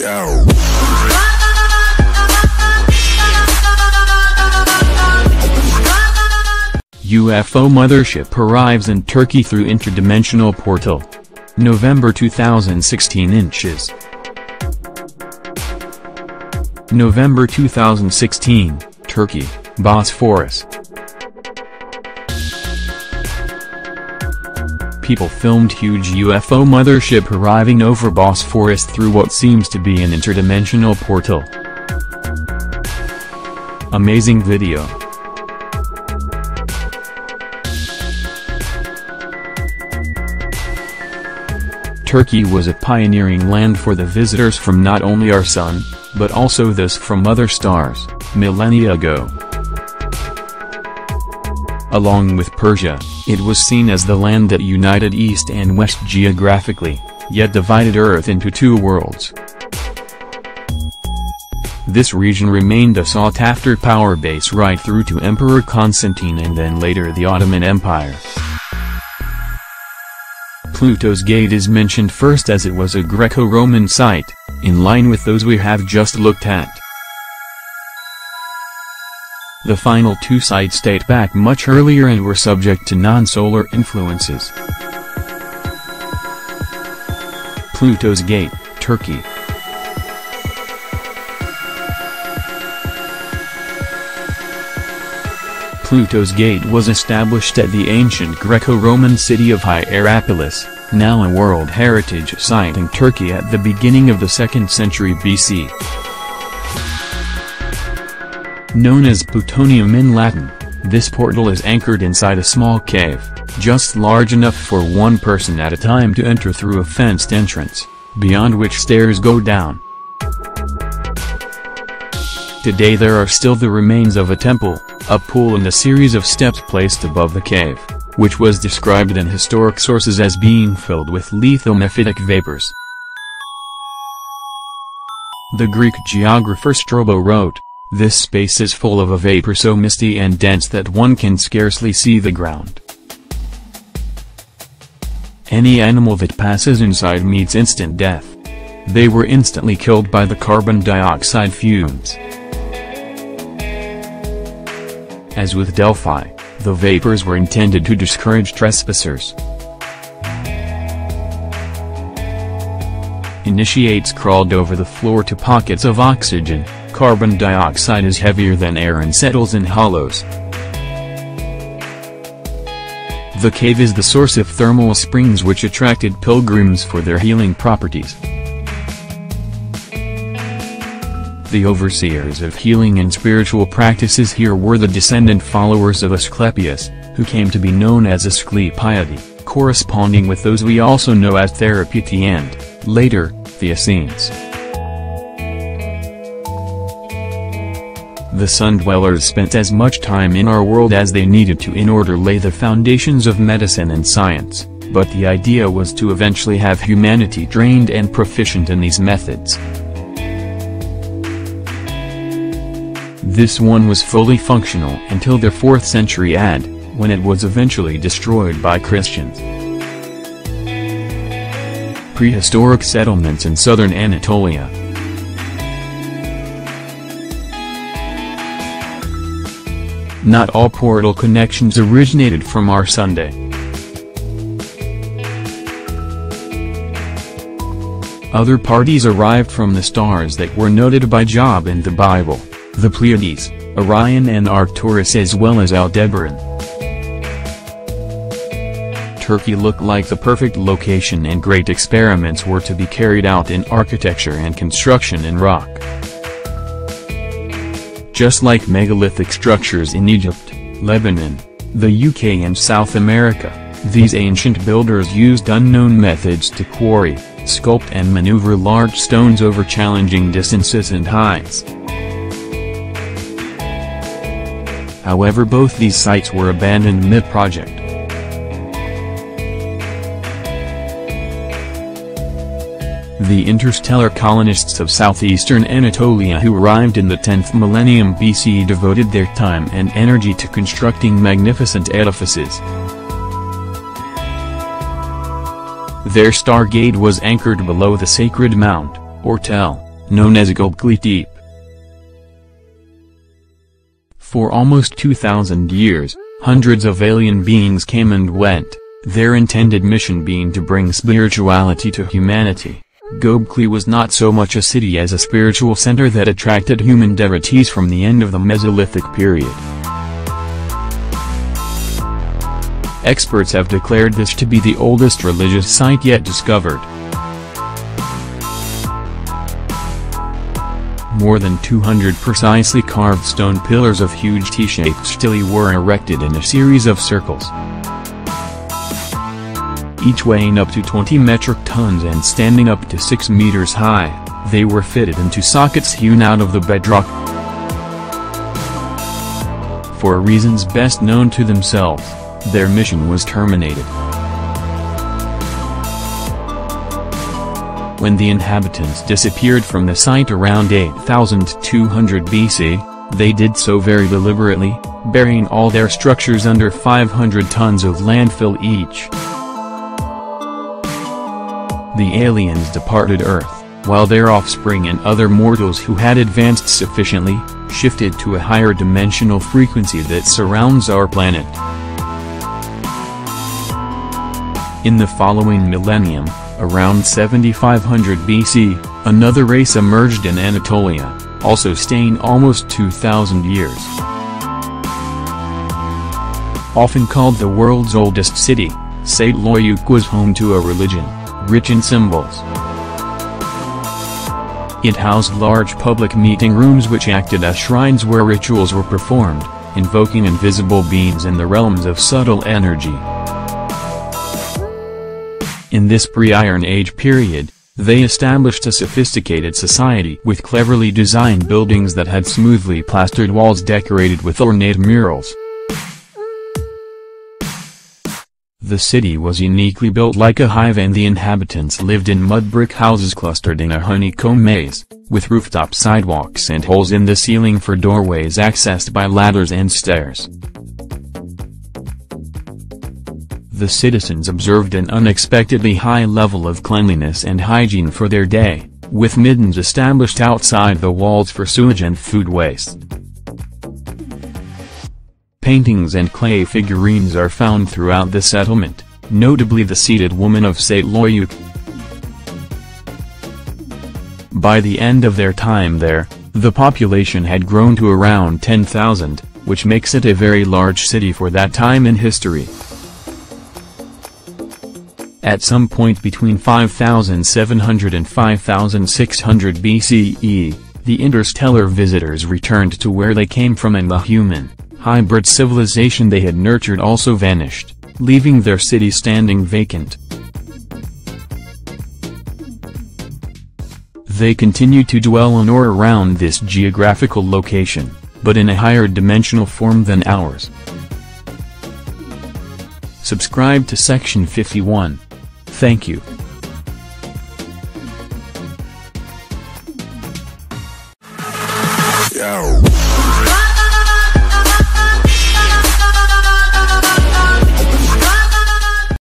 go. UFO mothership arrives in Turkey through Interdimensional Portal. November 2016 inches. November 2016, Turkey, Bosphorus. People filmed huge UFO mothership arriving over Bosphorus through what seems to be an interdimensional portal. Amazing video. Turkey was a pioneering land for the visitors from not only our sun, but also those from other stars, millennia ago. Along with Persia, it was seen as the land that united East and West geographically, yet divided Earth into two worlds. This region remained a sought-after power base right through to Emperor Constantine and then later the Ottoman Empire. Pluto's Gate is mentioned first as it was a Greco-Roman site, in line with those we have just looked at. The final two sites date back much earlier and were subject to non-solar influences. Pluto's Gate, Turkey. Pluto's Gate was established at the ancient Greco-Roman city of Hierapolis, now a World Heritage Site in Turkey at the beginning of the 2nd century BC. Known as plutonium in Latin, this portal is anchored inside a small cave, just large enough for one person at a time to enter through a fenced entrance, beyond which stairs go down. Today there are still the remains of a temple, a pool and a series of steps placed above the cave, which was described in historic sources as being filled with lethal mephitic vapors. The Greek geographer Strabo wrote, "This space is full of a vapor so misty and dense that one can scarcely see the ground. Any animal that passes inside meets instant death. They were instantly killed by the carbon dioxide fumes." As with Delphi, the vapors were intended to discourage trespassers. Initiates crawled over the floor to pockets of oxygen. Carbon dioxide is heavier than air and settles in hollows. The cave is the source of thermal springs which attracted pilgrims for their healing properties. The overseers of healing and spiritual practices here were the descendant followers of Asclepius, who came to be known as Asclepiadae, corresponding with those we also know as Therapeti and, later, the Essenes. The Sun Dwellers spent as much time in our world as they needed to in order to lay the foundations of medicine and science, but the idea was to eventually have humanity trained and proficient in these methods. This one was fully functional until the 4th century AD, when it was eventually destroyed by Christians. Prehistoric settlements in southern Anatolia. Not all portal connections originated from our Sunday. Other parties arrived from the stars that were noted by Job in the Bible, the Pleiades, Orion and Arcturus as well as Aldebaran. Turkey looked like the perfect location and great experiments were to be carried out in architecture and construction in rock. Just like megalithic structures in Egypt, Lebanon, the UK and South America, these ancient builders used unknown methods to quarry, sculpt and maneuver large stones over challenging distances and heights. However, both these sites were abandoned mid-project. The interstellar colonists of southeastern Anatolia who arrived in the 10th millennium BC devoted their time and energy to constructing magnificent edifices. Their stargate was anchored below the sacred mount, or tell, known as Göbekli Tepe. For almost 2,000 years, hundreds of alien beings came and went, their intended mission being to bring spirituality to humanity. Göbekli was not so much a city as a spiritual center that attracted human devotees from the end of the Mesolithic period. Experts have declared this to be the oldest religious site yet discovered. More than 200 precisely carved stone pillars of huge T-shaped stelae were erected in a series of circles, each weighing up to 20 metric tons and standing up to 6 meters high. They were fitted into sockets hewn out of the bedrock. For reasons best known to themselves, their mission was terminated. When the inhabitants disappeared from the site around 8200 BC, they did so very deliberately, burying all their structures under 500 tons of landfill each. The aliens departed Earth, while their offspring and other mortals who had advanced sufficiently, shifted to a higher dimensional frequency that surrounds our planet. In the following millennium, around 7500 BC, another race emerged in Anatolia, also staying almost 2,000 years. Often called the world's oldest city, Çatalhöyük was home to a religion rich in symbols. It housed large public meeting rooms which acted as shrines where rituals were performed, invoking invisible beings in the realms of subtle energy. In this pre-Iron Age period, they established a sophisticated society with cleverly designed buildings that had smoothly plastered walls decorated with ornate murals. The city was uniquely built like a hive, and the inhabitants lived in mud brick houses clustered in a honeycomb maze, with rooftop sidewalks and holes in the ceiling for doorways accessed by ladders and stairs. The citizens observed an unexpectedly high level of cleanliness and hygiene for their day, with middens established outside the walls for sewage and food waste. Paintings and clay figurines are found throughout the settlement, notably the seated woman of Çatalhöyük. By the end of their time there, the population had grown to around 10,000, which makes it a very large city for that time in history. At some point between 5700 and 5600 BCE, the interstellar visitors returned to where they came from, and the human hybrid civilization they had nurtured also vanished, leaving their city standing vacant. They continue to dwell on or around this geographical location, but in a higher dimensional form than ours. Subscribe to Section 51. Thank you. Yo.